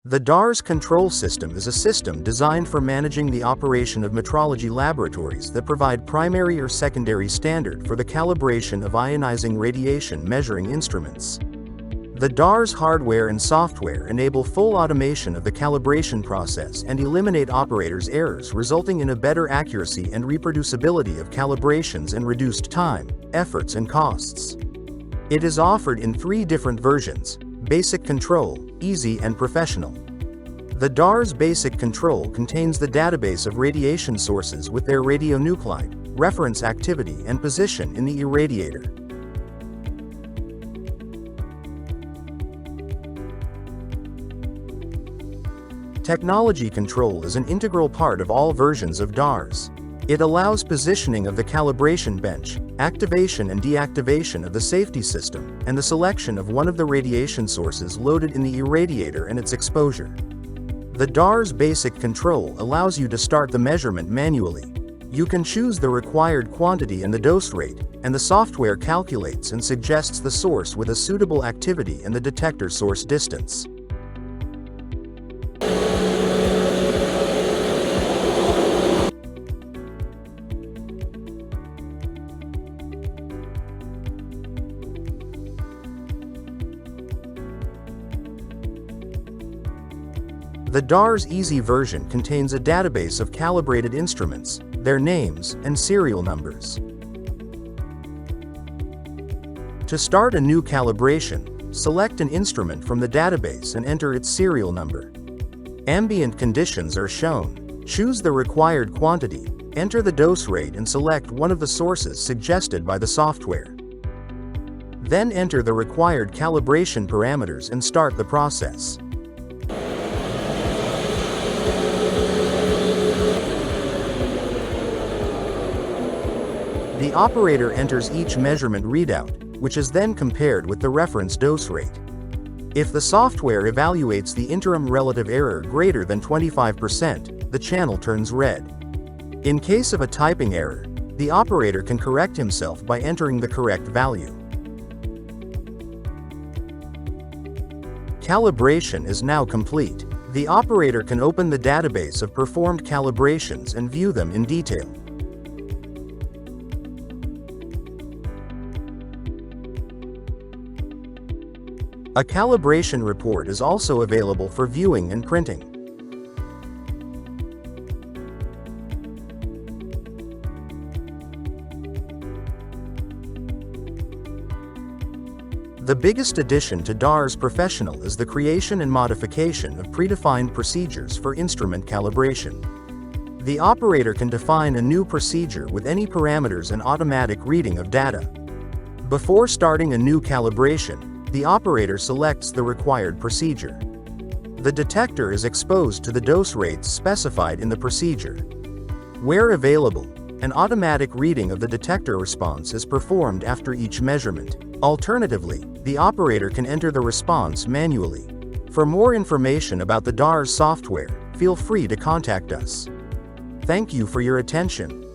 The DARS control system is a system designed for managing the operation of metrology laboratories that provide primary or secondary standard for the calibration of ionizing radiation measuring instruments. The DARS hardware and software enable full automation of the calibration process and eliminate operators' errors, resulting in a better accuracy and reproducibility of calibrations and reduced time, efforts and costs. It is offered in 3 different versions: Basic Control, Easy and Professional. The DARS Basic Control contains the database of radiation sources with their radionuclide, reference activity and position in the irradiator. Technology control is an integral part of all versions of DARS. It allows positioning of the calibration bench, activation and deactivation of the safety system, and the selection of one of the radiation sources loaded in the irradiator and its exposure. The DARS Basic Control allows you to start the measurement manually. You can choose the required quantity and the dose rate, and the software calculates and suggests the source with a suitable activity and the detector source distance. The DARS Easy version contains a database of calibrated instruments, their names, and serial numbers. To start a new calibration, select an instrument from the database and enter its serial number. Ambient conditions are shown. Choose the required quantity, enter the dose rate and select one of the sources suggested by the software. Then enter the required calibration parameters and start the process. The operator enters each measurement readout, which is then compared with the reference dose rate. If the software evaluates the interim relative error greater than 25%, the channel turns red. In case of a typing error, the operator can correct himself by entering the correct value. Calibration is now complete. The operator can open the database of performed calibrations and view them in detail. A calibration report is also available for viewing and printing. The biggest addition to DARS Professional is the creation and modification of predefined procedures for instrument calibration. The operator can define a new procedure with any parameters and automatic reading of data. Before starting a new calibration, the operator selects the required procedure. The detector is exposed to the dose rates specified in the procedure. Where available, an automatic reading of the detector response is performed after each measurement. Alternatively, the operator can enter the response manually. For more information about the DARS software, feel free to contact us. Thank you for your attention.